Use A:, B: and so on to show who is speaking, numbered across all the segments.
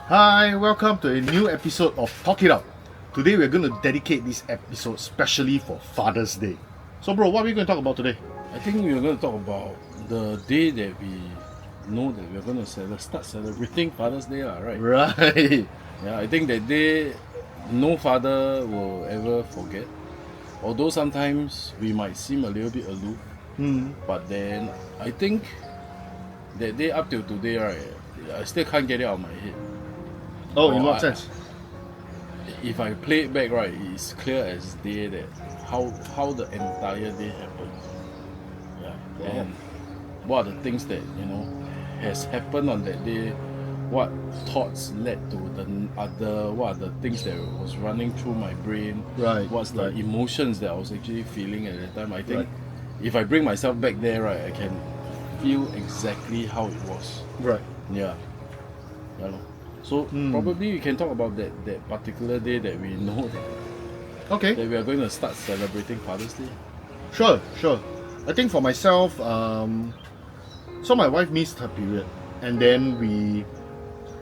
A: Hi, welcome to a new episode of Talk It Out. Today we're going to dedicate this episode specially for Father's Day. So bro, what are we going to talk about today?
B: I think we're going to talk about the day that we know that we're going to start celebrating Father's Day, right?
A: Right.
B: Yeah, I think that day no father will ever forget. Although sometimes we might seem a little bit aloof, but then I think that day up till today, right, I still can't get it out of my head.
A: Oh, in what sense?
B: If I play it back, right, it's clear as day that how the entire day happened. Yeah.
A: Wow.
B: And what are the things that has happened on that day? What thoughts led to what are the things that was running through my brain?
A: Right.
B: What's the emotions that I was actually feeling at that time? I think if I bring myself back there, right, I can feel exactly how it was.
A: Right.
B: Yeah. Yeah. So probably we can talk about that particular day that we know
A: Okay.
B: that we are going to start celebrating Father's Day.
A: Sure. I think for myself, so my wife missed her period, and then we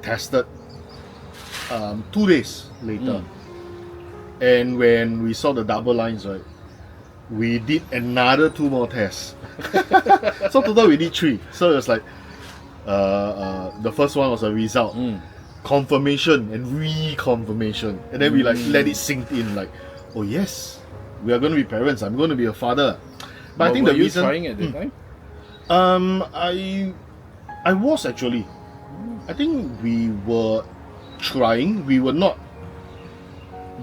A: tested 2 days later. And when we saw the double lines, right, we did another 2 more tests. So total we did 3. So it was like the first one was a result, confirmation and reconfirmation, and then we let it sink in, like, oh yes, we are going to be parents, I'm going to be a father. But I think
B: were
A: the
B: you
A: reason
B: trying at that time?
A: I was actually. I think we were trying. We were not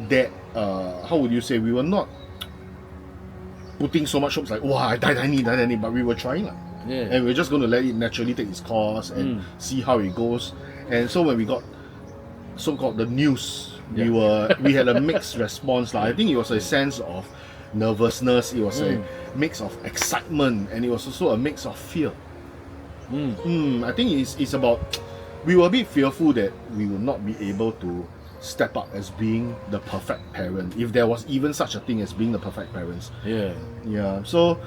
A: that. How would you say? We were not putting so much hopes like, wow, I need. But we were trying,
B: Yeah.
A: and we are just going to let it naturally take its course and see how it goes. And so when we got so-called the news, we had a mixed response. I think it was a sense of nervousness. It was a mix of excitement, and it was also a mix of fear. I think it's about, we were a bit fearful that we would not be able to step up as being the perfect parent, if there was even such a thing as being the perfect parents.
B: Yeah.
A: So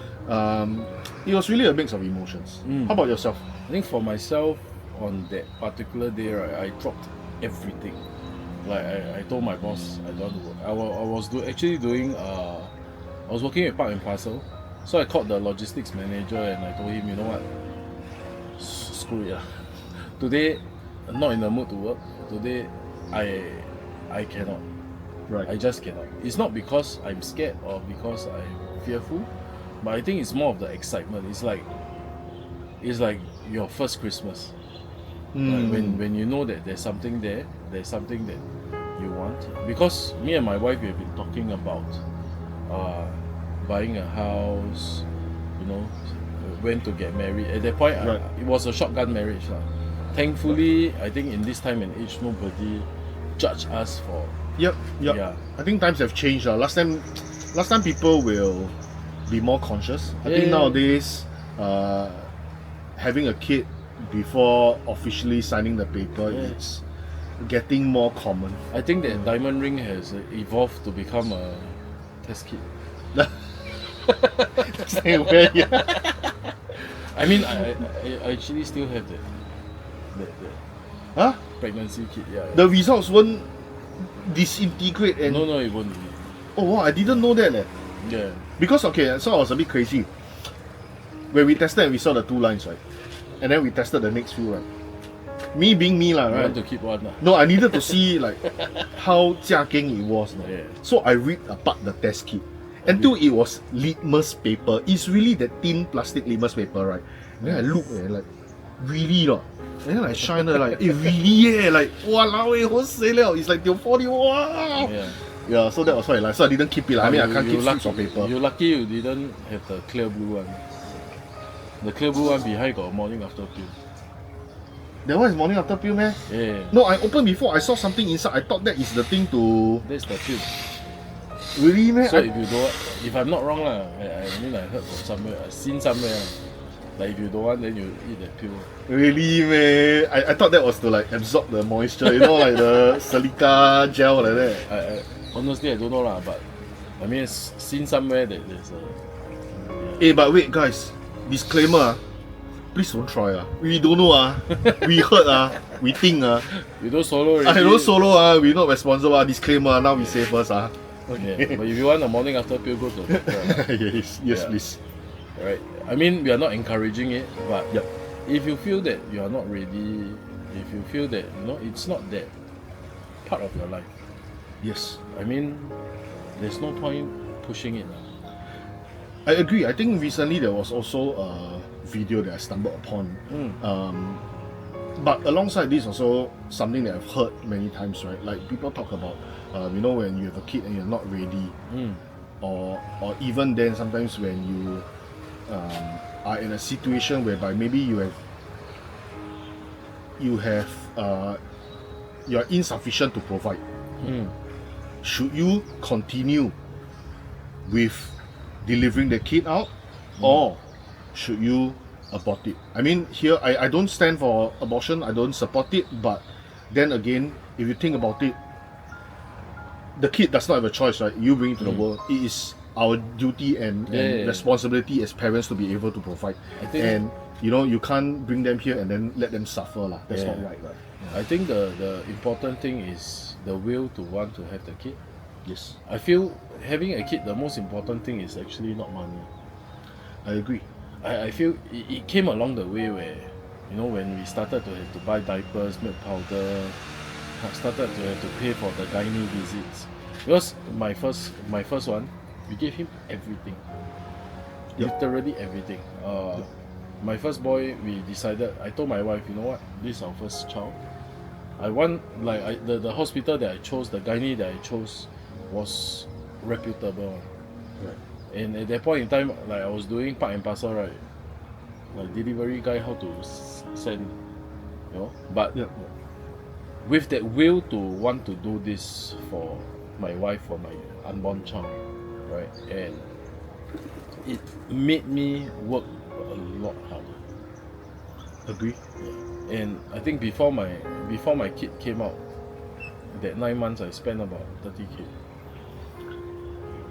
A: it was really a mix of emotions. How about yourself?
B: I think for myself, on that particular day, right, I dropped everything. Like I told my boss I don't want to work. I was actually doing I was working at Park and Parcel, so I called the logistics manager and I told him, you know what, screw it. Today, I'm not in the mood to work. Today, I cannot.
A: Right.
B: I just cannot. It's not because I'm scared or because I'm fearful, but I think it's more of the excitement. It's like your first Christmas. Like when you know that there's something there, there's something that you want. Because me and my wife, we have been talking about buying a house, when to get married. At that point, it was a shotgun marriage. Thankfully, I think in this time and age, nobody judge us for.
A: Yep.
B: Yeah.
A: I think times have changed. Last time people will be more conscious. I think nowadays, having a kid before officially signing the paper is getting more common.
B: I think that diamond ring has evolved to become a test kit.
A: Same way,
B: I mean, I actually still have that pregnancy kit. Yeah.
A: The results won't disintegrate and...
B: No, it won't.
A: Oh wow, I didn't know that.
B: Yeah.
A: Because so I was a bit crazy. When we tested and we saw the 2 lines, right? And then we tested the next few, right? Me being me, right?
B: You want to keep one?
A: No, I needed to see like how jiageng it was.
B: Yeah.
A: So I ripped apart the test kit. Until it was litmus paper. It's really that thin plastic litmus paper, right? And then I look like, really not. And then I shine it like, really like, walao it's like till 40, wow. Yeah, so that was why so I didn't keep it. I mean, I can't keep strips of paper.
B: You're lucky you didn't have the clear blue one. The clear blue one behind got a morning after pill.
A: That one is morning after pill, man?
B: Yeah.
A: No, I opened before. I saw something inside. I thought that is the thing to...
B: That's the pill.
A: Really, man?
B: So if I'm not wrong, I heard from somewhere, I've seen somewhere. Like if you don't want, then you eat that pill.
A: Really, man? I thought that was to like absorb the moisture, like the silica gel like that.
B: Honestly, I don't know but I mean, I've seen somewhere that there's a...
A: Hey, but wait, guys. Disclaimer. please don't try. We don't know. We heard. We think.
B: You don't solo already.
A: I don't solo. We not responsible. Disclaimer. Now we say first.
B: Okay. But if you want a morning after pill, go to the doctor.
A: Yes,
B: Yeah.
A: please.
B: Right. I mean, we are not encouraging it, but
A: Yep.
B: if you feel that you are not ready, if you feel that it's not that part of your life,
A: Yes.
B: I mean, there's no point pushing it.
A: I agree. I think recently there was also a video that I stumbled upon. But alongside this, also something that I've heard many times, right? Like people talk about, when you have a kid and you're not ready, or even then sometimes when you are in a situation whereby maybe you're insufficient to provide. Should you continue with delivering the kid out, or should you abort it? I mean, here I don't stand for abortion. I don't support it. But then again, if you think about it, the kid does not have a choice, right? You bring it to the world. It is our duty and responsibility as parents to be able to provide. And you can't bring them here and then let them suffer. That's not right.
B: I think the important thing is the will to want to have the kid.
A: Yes,
B: I feel having a kid, the most important thing is actually not money.
A: I agree.
B: I feel it came along the way where, when we started to have to buy diapers, milk powder, started to have to pay for the gynae visits. Because my first one, we gave him everything.
A: Yep.
B: Literally everything. My first boy, we decided, I told my wife, you know what, this is our first child. I want, the hospital that I chose, the gynae that I chose was reputable.
A: Right.
B: And at that point in time, I was doing part and parcel, right? Like delivery guy, how to send, But with that will to want to do this for my wife, for my unborn child, right? And it made me work a lot harder.
A: Agree.
B: And I think before my kid came out, that 9 months I spent about 30K.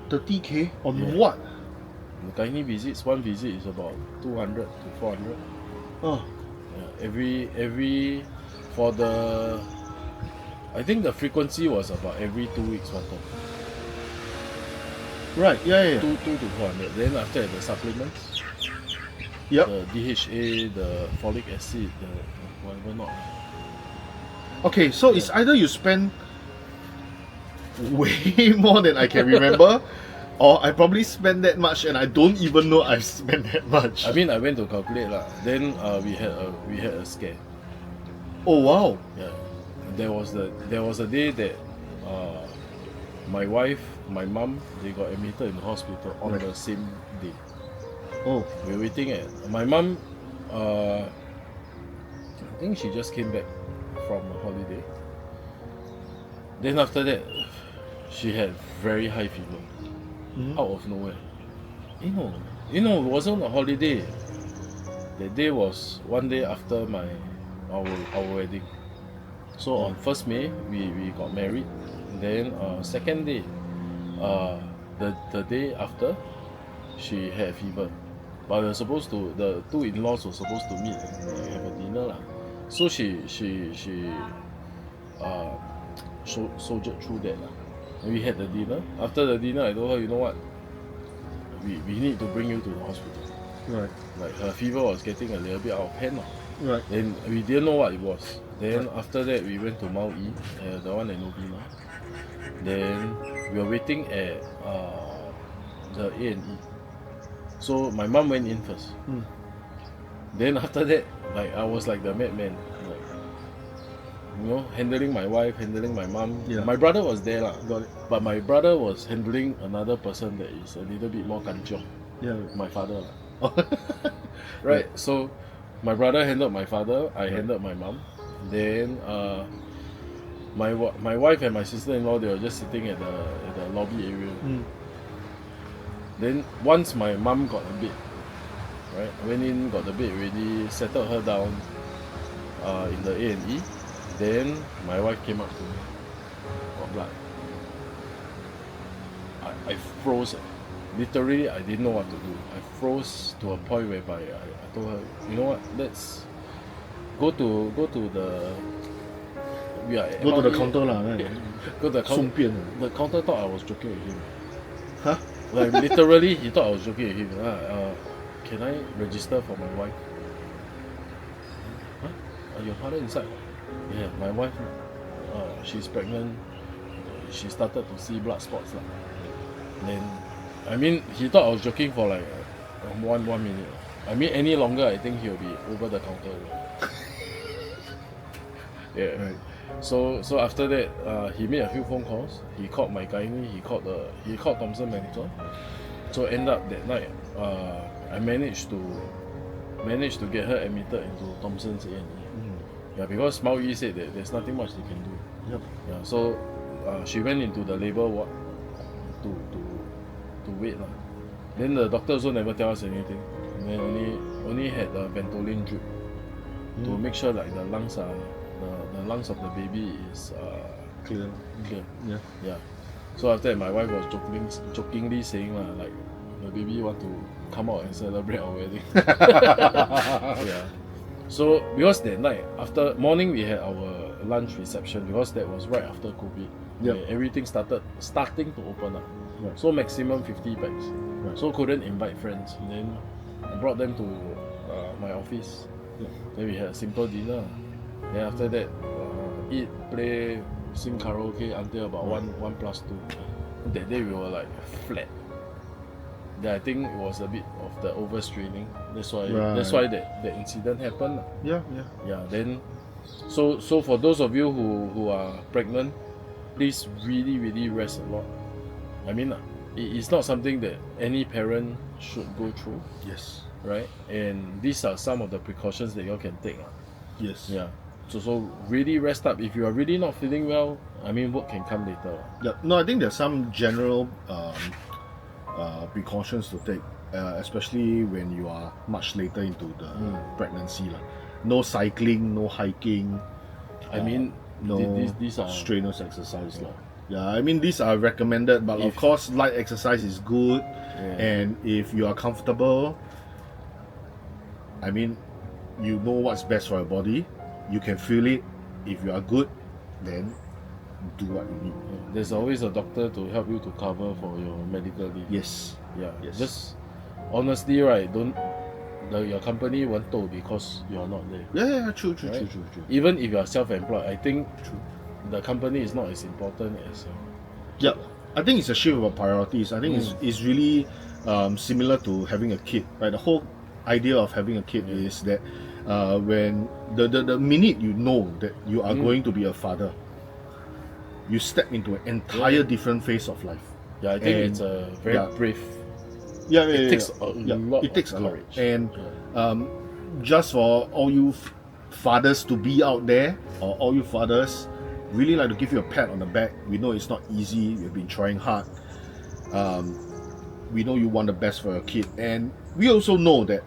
A: 30K on what?
B: The gynae visits, one visit is about 200 to 400.
A: Oh,
B: Yeah, every for the, I think the frequency was about every 2 weeks one time.
A: right. Yeah.
B: 2 to 400. Then after that, the supplements,
A: Yep.
B: the DHA, the folic acid, the whatever not.
A: Okay, so it's either you spend way more than I can remember, or I probably spend that much and I don't even know I've spent that much.
B: I mean, I went to calculate lah. Then we had a scare.
A: Oh wow.
B: Yeah, there was a day that my wife, my mom, they got admitted in the hospital on the same day.
A: Oh.
B: We were waiting at my mom. I think she just came back from a holiday. Then after that, she had very high fever out of nowhere. It wasn't a holiday. That day was one day after our wedding. So on 1st May we got married. Then second day, the day after, she had fever. But we were supposed to, the two in-laws were supposed to meet and have a dinner lah. So she soldiered through that lah. And we had the dinner. After the dinner, I told her, you know what? We need to bring you to the hospital.
A: Right.
B: Like her fever was getting a little bit out of hand lah.
A: Right.
B: Then we didn't know what it was. Then after that, we went to Mount E, the one at Novena. Then we were waiting at the A&E. So my mom went in first. Then after that, I was like the madman, handling my wife, handling my mom.
A: Yeah.
B: My brother was there lah.
A: Got it.
B: But my brother was handling another person that is a little bit more kanchiong.
A: Yeah.
B: My father lah. Right. So my brother handled my father, I handled my mom. Then my wife and my sister-in-law, they were just sitting at the lobby area. Then once my mom got a bed, right, I went in, got the bed ready, settled her down in the A&E. Then my wife came up to me, got blood. I froze. literally I didn't know what to do. I froze to a point whereby I told her, you know what, let's go to the
A: Go to the counter lah.
B: Go to the counter.
A: 顺便.
B: The counter thought I was joking with him.
A: Huh?
B: Like literally, he thought I was joking with him. Can I register for my wife? Huh? Your father inside? Yeah, my wife. She's pregnant. She started to see blood spots lah. Then, I mean, he thought I was joking for like 1 minute. I mean, any longer, I think he'll be over the counter. Yeah.
A: Right.
B: So after that, he made a few phone calls. He called my gynae. He called Thomson Medical. So end up that night, I managed to get her admitted into Thomson's A&E. Yeah, because Mao Yi said that there's nothing much they can do.
A: Yep.
B: Yeah. So she went into the labor ward to wait lah. Then the doctor also never tell us anything. And then only had a Ventolin drip to make sure like the lungs are. The lungs of the baby is
A: Clear.
B: Yeah. So after that, my wife was jokingly saying like the baby want to come out and celebrate our wedding. Yeah. So because that night, after morning we had our lunch reception because that was right after COVID.
A: Yep.
B: Yeah, everything starting to open up.
A: Right.
B: So maximum 50 packs.
A: Right.
B: So couldn't invite friends. And then I brought them to my office.
A: Yeah.
B: Then we had a simple dinner. Then after that, eat, play, sing karaoke until about 1+2. That day we were like flat. Then I think it was a bit of the overstraining. That's why that incident happened.
A: Yeah.
B: Then so for those of you who are pregnant, please really rest a lot. I mean, it's not something that any parent should go through.
A: Yes.
B: Right? And these are some of the precautions that you all can take.
A: Yes.
B: Yeah. So really rest up. If you are really not feeling well, I mean, work can come later.
A: Yeah. No, I think there's some general precautions to take, especially when you are much later into the pregnancy. No cycling, no hiking.
B: I mean,
A: no
B: these are
A: strenuous exercise. Yeah, I mean, these are recommended, but of course, light exercise is good.
B: Yeah.
A: And if you are comfortable, I mean, you know what's best for your body. You can feel it. If you are good, then do what you need.
B: There's always a doctor to help you to cover for your medical leave.
A: Yes.
B: Yeah.
A: Yes.
B: Just honestly, right? Your company won't tow because you are not there.
A: Yeah. True.
B: Even if you are self-employed, I think the company is not as important as.
A: Yeah. I think it's a shift of priorities. I think it's really similar to having a kid. Right. The whole idea of having a kid is that when the minute you know that you are going to be a father, you step into an entire different phase of life.
B: Yeah, I think it's a very brave.
A: It
B: takes a lot.
A: It takes a lot.
B: Courage.
A: And just for all you fathers to be out there, or all you fathers, really like to give you a pat on the back. We know it's not easy. You've been trying hard. We know you want the best for your kid, and we also know that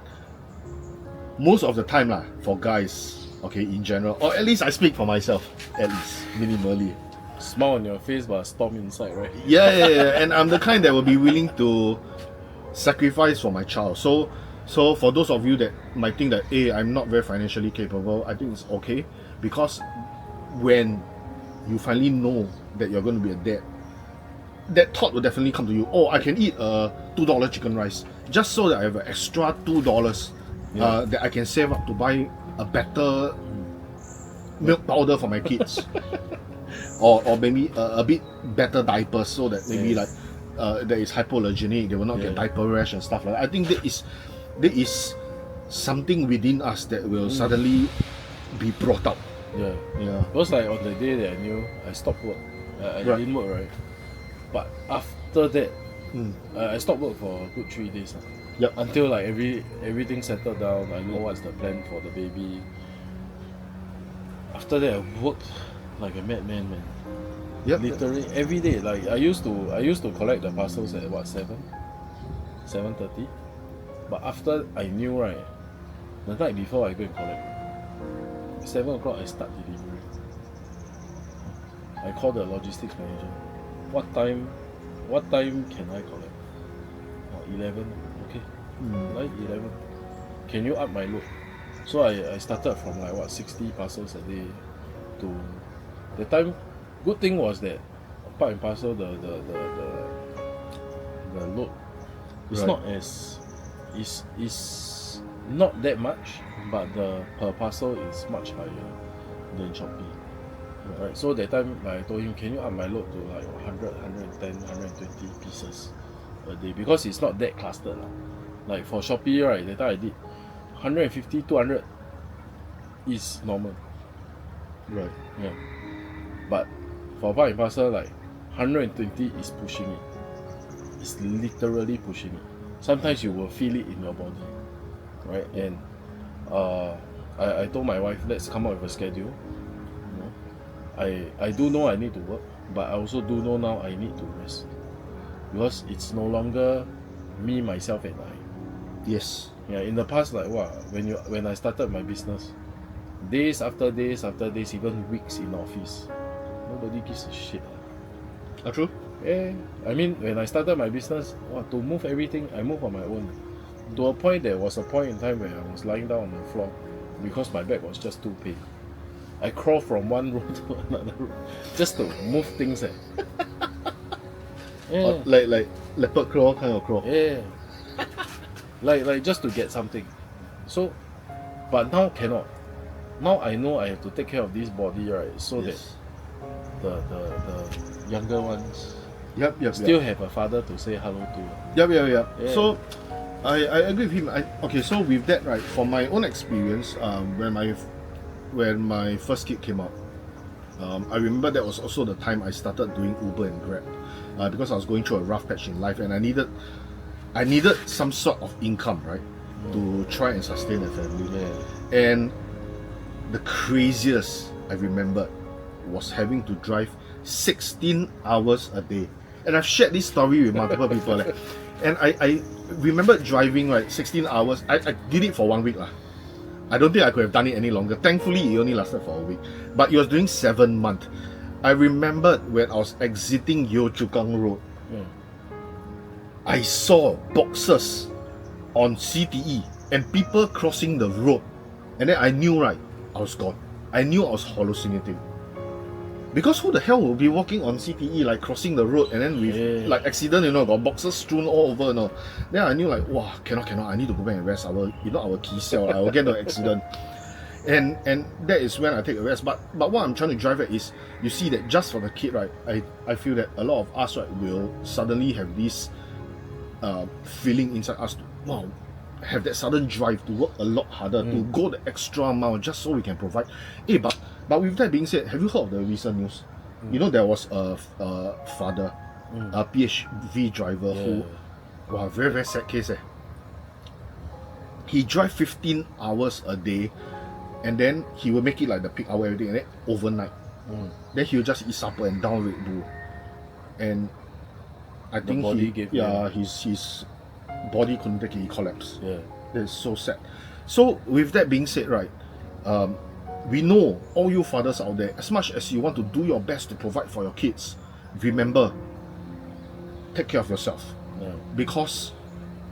A: most of the time for guys, okay, in general, or at least I speak for myself, at least minimally.
B: Smile on your face but storm inside, right?
A: Yeah. And I'm the kind that will be willing to sacrifice for my child. So for those of you that might think that I'm not very financially capable, I think it's okay, because when you finally know that you're going to be a dad, that thought will definitely come to you. Oh, I can eat a $2 chicken rice just so that I have an extra $2 that I can save up to buy a better milk powder for my kids. or maybe a bit better diapers, so that maybe that is hypoallergenic, they will not get diaper rash and stuff like that. I think there is something within us that will suddenly be brought up.
B: Yeah. Because like on the day that I knew I stopped work, I didn't work, right? But after that, I stopped work for a good 3 days.
A: Yep.
B: Until like everything settled down, I know what's the plan for the baby. After that, I worked like a madman, man.
A: Yep.
B: Literally every day. Like I used to collect the parcels at 7:30. But after I knew, right, the night before I go and collect, 7 o'clock I start delivery. I call the logistics manager. What time can I collect? 11. Okay,
A: Mm.
B: 11. Can you up my load? So I started from like what 60 parcels a day to the time. Good thing was that part and parcel the load is
A: Right.
B: not as is not that much, but the per parcel is much higher than Shopee. Right. So that time I told him, can you up my load to like 100, 110, 120 pieces a day, because it's not that clustered lah. Like for Shopee, right, that time I did 150, 200 is normal.
A: Right.
B: Yeah. But for part and parcel, like 120 is pushing it. It's literally pushing it. Sometimes you will feel it in your body, right? And I told my wife, let's come up with a schedule. You know, I do know I need to work, but I also do know now I need to rest, because it's no longer me, myself, and I.
A: Yes.
B: Yeah, in the past, like when I started my business, days after days after days, even weeks in office, nobody gives a shit.
A: True.
B: Yeah, I mean, when I started my business, to move everything, I move on my own. To a point, there was a point in time where I was lying down on the floor because my back was just too pain. I crawl from one room to another room just to move things. Yeah.
A: Like leopard crawl kind of crawl.
B: Yeah. like just to get something. So, but now cannot. Now I know I have to take care of this body, right? So
A: Yes.
B: that the younger ones
A: Yep.
B: still have a father to say hello to.
A: Yep.
B: Yeah.
A: So, I agree with him. Okay, so with that, right, from my own experience, when my first kid came out, I remember that was also the time I started doing Uber and Grab, because I was going through a rough patch in life and I needed some sort of income, right, to try and sustain a family.
B: Yeah.
A: And the craziest I remembered was having to drive 16 hours a day. And I've shared this story with multiple people. And I remember driving, right, 16 hours. I did it for 1 week. I don't think I could have done it any longer. Thankfully, it only lasted for a week. But it was during 7 months. I remembered when I was exiting Yio Chu Kang Road, I saw boxes on CTE and people crossing the road. And then I knew, right, I was gone. I knew I was hallucinating. Because who the hell will be walking on CTE, like crossing the road and then with like accident, got boxes strewn all over, Then I knew like, wow, cannot, I need to go back and rest. I will key cell, I will get the accident. And that is when I take a rest. But what I'm trying to drive at is, you see that just for the kid, right, I feel that a lot of us, right, will suddenly have this feeling inside us to, wow, have that sudden drive to work a lot harder, to go the extra mile just so we can provide. But with that being said, have you heard of the recent news? There was a father, a PHV driver who, wow, very, very sad case. He drive 15 hours a day, and then he will make it like the peak hour everything, and then overnight. Then he will just eat supper and down Red Bull. And I think his body couldn't take it, he collapsed.
B: Yeah.
A: That's so sad. So with that being said, right, we know all you fathers out there, as much as you want to do your best to provide for your kids, remember, take care of yourself. Because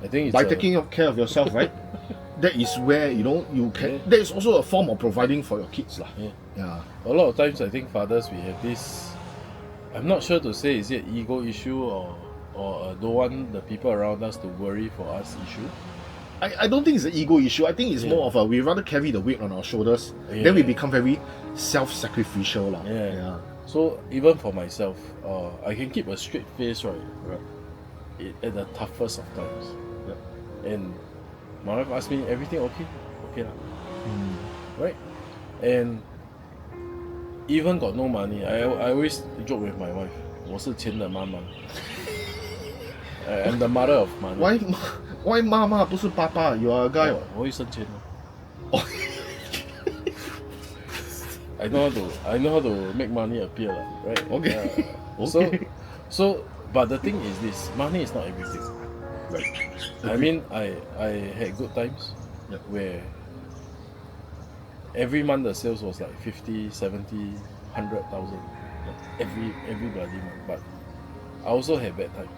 B: I think
A: by taking care of yourself, right, that is where you can. That is also a form of providing for your kids, lah. Yeah.
B: A lot of times I think fathers, we have this, I'm not sure to say is it ego issue or don't want the people around us to worry for us issue.
A: I don't think it's an ego issue. I think it's more of we rather carry the weight on our shoulders. Then we become very self-sacrificial, lah.
B: Yeah. So even for myself, I can keep a straight face, right, at the toughest of times. And my wife asked me, everything okay? Okay lah. Right? And even got no money, I always joke with my wife, 我是钱的妈妈. I'm the mother of money.
A: Why 妈妈不是爸爸? You are a guy.
B: 我会生钱的. I know how to make money appear, right?
A: Okay.
B: Okay. So, but the thing is this: money is not everything.
A: Right.
B: I mean, I had good times where every month the sales was like 50, 70, 100,000 every bloody month. But I also had bad times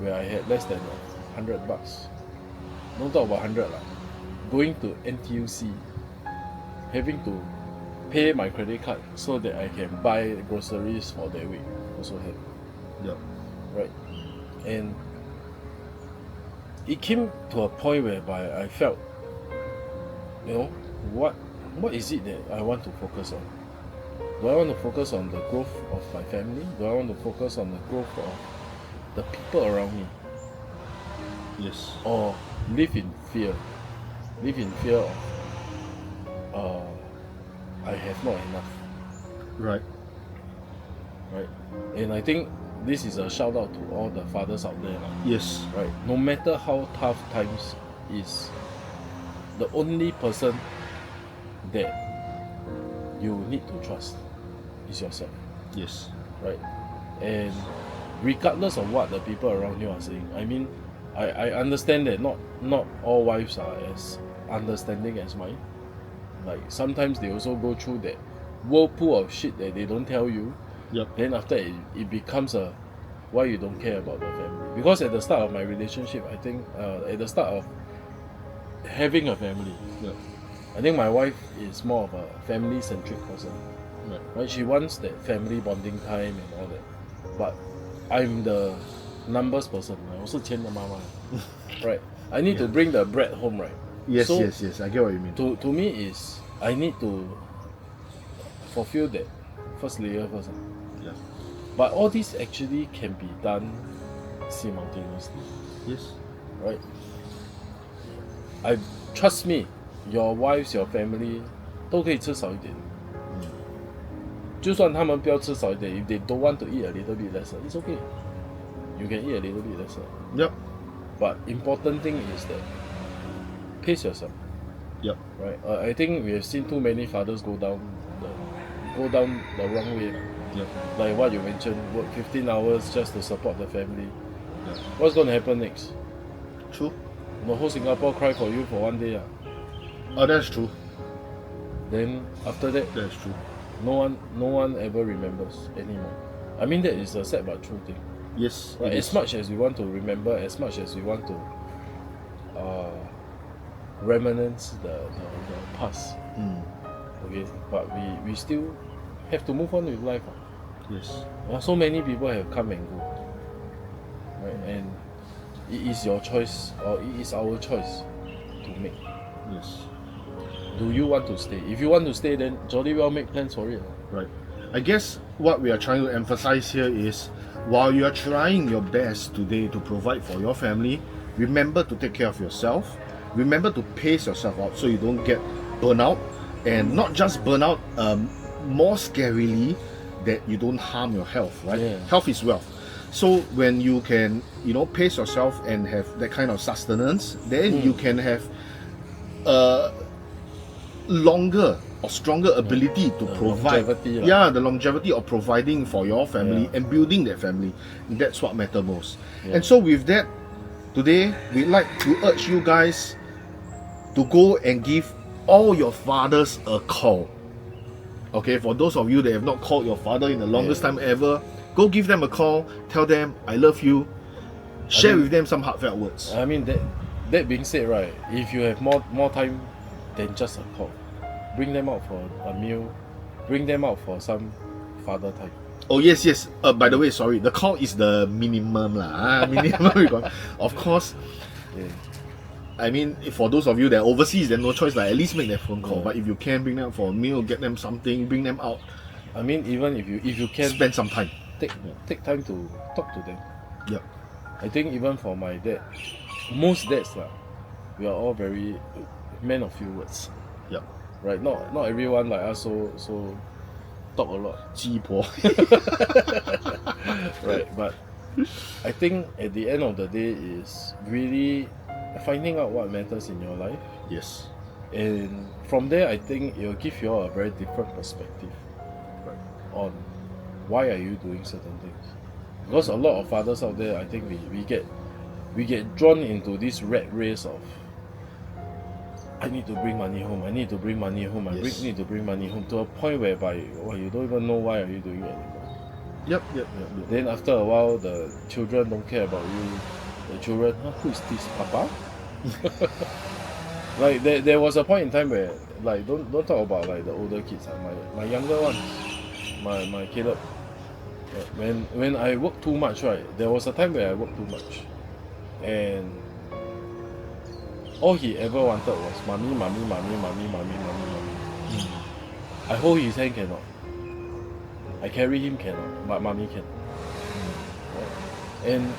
B: where I had less than $100. Don't talk about 100 lah. Going to NTUC, having to pay my credit card so that I can buy groceries for that week. Also have.
A: Yep.
B: Right. And it came to a point whereby I felt, what is it that I want to focus on? Do I want to focus on the growth of my family? Do I want to focus on the growth of the people around me?
A: Yes.
B: Or live in fear of I have not enough.
A: Right.
B: Right. And I think this is a shout out to all the fathers out there.
A: Yes.
B: Right. No matter how tough times is, the only person that you need to trust is yourself.
A: Yes.
B: Right. And regardless of what the people around you are saying, I mean, I understand that not all wives are as understanding as mine. Like sometimes they also go through that whirlpool of shit that they don't tell you.
A: Yep.
B: Then after it becomes a why you don't care about the family. Because at the start of my relationship, I think at the start of having a family,
A: Yep.
B: I think my wife is more of a family-centric person. Right? She wants that family bonding time and all that. But I'm the numbers person. 我是钱的妈妈. Right? I need to bring the bread home, right?
A: Yes,
B: So,
A: yes. I get what you mean.
B: To me is I need to fulfill that first layer first.
A: Yeah.
B: But all this actually can be done simultaneously.
A: Yes.
B: Right? Trust me, your wives, your family 都可以吃少一点。就算他们不要吃少一点 if they don't want to eat a little bit lesser, it's okay. You can eat a little bit lesser.
A: Yep.
B: But important thing is that pace yourself.
A: Yep.
B: Right? I think we have seen too many fathers go down the wrong way.
A: Yep.
B: Like what you mentioned, work 15 hours just to support the family.
A: Yep.
B: What's going to happen next?
A: True.
B: The whole Singapore cry for you for one day.
A: Oh, that's true.
B: Then after that,
A: That's true.
B: no one ever remembers anymore. I mean, that is a sad but true thing.
A: Yes.
B: Right?
A: it
B: As
A: is.
B: much as we want to remember, as much as we want to reminisce the past, okay, but we still have to move on with life.
A: Yes.
B: So many people have come and go, right? And it is your choice, or it is our choice to make.
A: Yes.
B: Do you want to stay? If you want to stay, then jolly well make plans for it.
A: Right. I guess what we are trying to emphasize here is while you are trying your best today to provide for your family, remember to take care of yourself. Remember to pace yourself out so you don't get burnout, and not just burnout, more scarily that you don't harm your health, right?
B: Yeah.
A: Health is wealth. So when you can, pace yourself and have that kind of sustenance, then you can have longer or stronger ability to provide.
B: Longevity,
A: The longevity of providing for your family and building that family. That's what matters most.
B: Yeah.
A: And so with that, today we'd like to urge you guys to go and give all your fathers a call. Okay, for those of you that have not called your father in the longest time ever, go give them a call, tell them I love you, share with them some heartfelt words.
B: I mean, that being said, right, if you have more time than just a call, bring them out for a meal, bring them out for some father time.
A: Oh yes. By the way, sorry, the call is the minimum lah. Minimum. Of course.
B: Yeah.
A: I mean, for those of you that are overseas, then no choice. Like at least make that phone call. But if you can, bring them for a meal, get them something, bring them out.
B: I mean, even if you can
A: Spend some time.
B: take time to talk to them.
A: Yep.
B: I think even for my dad, most dads we are all very men of few words.
A: Yep.
B: Right? Not everyone like us so talk a lot.
A: 鸡婆.
B: Right? But I think at the end of the day is really finding out what matters in your life.
A: Yes.
B: And from there, I think it will give you all a very different perspective on why are you doing certain things. Because a lot of fathers out there, I think we get drawn into this rat race of I need to bring money home, I need to bring money home,
A: Yes.
B: need to bring money home, to a point whereby you don't even know why are you doing it anymore.
A: Yep.
B: Then after a while, the children don't care about you. the children, huh, who is this, Papa? Like there was a point in time where like don't talk about like the older kids, my younger ones, my Caleb. When I work too much, right? There was a time where I worked too much, and all he ever wanted was mommy. I hold his hand cannot. I carry him cannot, but mommy can. Right? And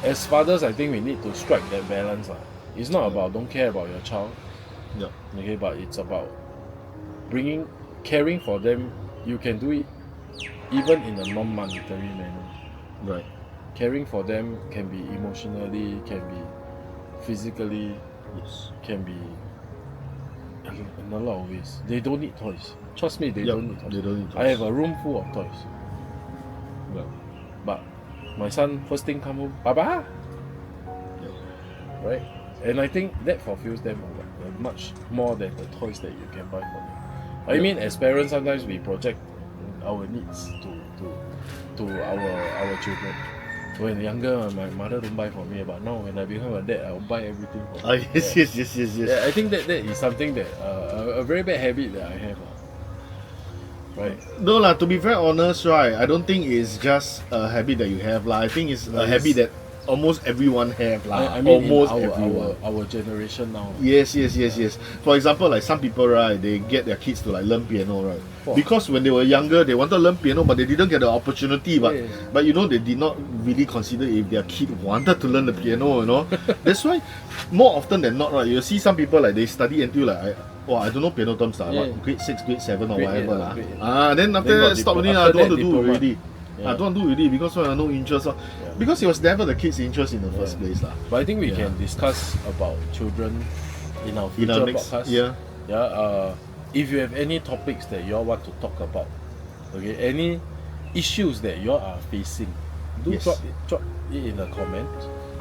B: as fathers, I think we need to strike that balance. It's not about don't care about your child.
A: Yeah.
B: Okay, but it's about caring for them. You can do it even in a non-monetary manner.
A: Right.
B: Caring for them can be emotionally, can be physically,
A: Yes.
B: can be in a lot of ways. They don't need toys. Trust me, they don't need toys.
A: They don't need toys.
B: I have a room full of toys.
A: Yeah.
B: But my son first thing come home, Baba!
A: Yeah.
B: Right? And I think that fulfills them much more than the toys that you can buy for them. I mean, as parents, sometimes we project our needs to our children. When younger, my mother don't buy for me, but now when I become a dad, I'll buy everything for them.
A: Yes.
B: Yeah, I think that is something that a very bad habit that I have. Right?
A: No lah, to be very honest, right, I don't think it's just a habit that you have lah. I think it's a habit that almost everyone have lah.
B: I mean,
A: almost
B: in
A: everyone.
B: our generation now.
A: Yes. For example, like some people, right, they get their kids to like learn piano, right?
B: Wow.
A: Because when they were younger, they wanted to learn piano, but they didn't get the opportunity. But
B: Yeah.
A: but you know, they did not really consider if their kid wanted to learn the piano. You know, that's why more often than not, right, you see some people like they study until like I don't know piano terms lah,
B: Yeah.
A: what, grade 6, grade 7 or
B: Grade
A: whatever
B: 8
A: lah.
B: grade 8.
A: Then after
B: Then
A: that
B: got
A: stop already lah. I
B: after
A: don't want to
B: that
A: do
B: diploma.
A: already.
B: Yeah.
A: I don't want to do already because no interest.
B: Yeah.
A: Because it was never the kid's interest in the first place lah.
B: But I think we
A: Yeah.
B: can discuss about children in our
A: In
B: future
A: our next,
B: podcast.
A: yeah.
B: If you have any topics that you all want to talk about, okay, any issues that you all are facing, do
A: Yes.
B: drop it in the comment,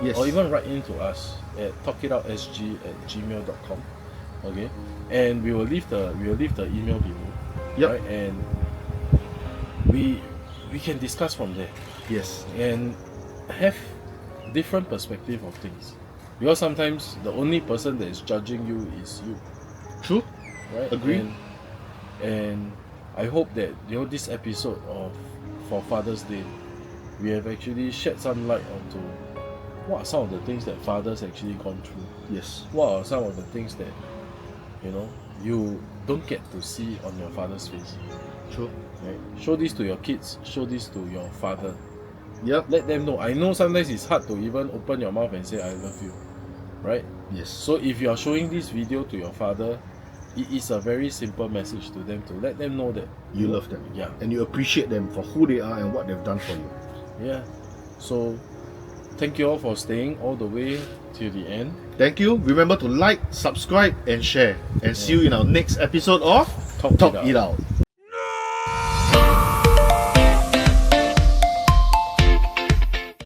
A: Yes.
B: or even write in to us at talkitoutsg@gmail.com. Okay, and we will leave the email below.
A: Yep.
B: Right? And we can discuss from there
A: Yes.
B: and have different perspective of things, because sometimes the only person that is judging you is you,
A: True.
B: right?
A: Agree.
B: And I hope that this episode for Father's Day, we have actually shed some light onto what are some of the things that fathers actually gone through.
A: Yes.
B: What are some of the things that you don't get to see on your father's face?
A: True.
B: Right? Show this to your kids. Show this to your father.
A: Yep.
B: Let them know. I know sometimes it's hard to even open your mouth and say I love you, right?
A: Yes.
B: So if you are showing this video to your father, it is a very simple message to them to let them know that
A: You love them.
B: Yeah,
A: And you appreciate them for who they are and what they've done for you.
B: yeah. So thank you all for staying all the way till the end.
A: Thank you. Remember to like, subscribe, and share. And see you in our next episode of
B: Talk
A: Talk
B: It
A: It Out.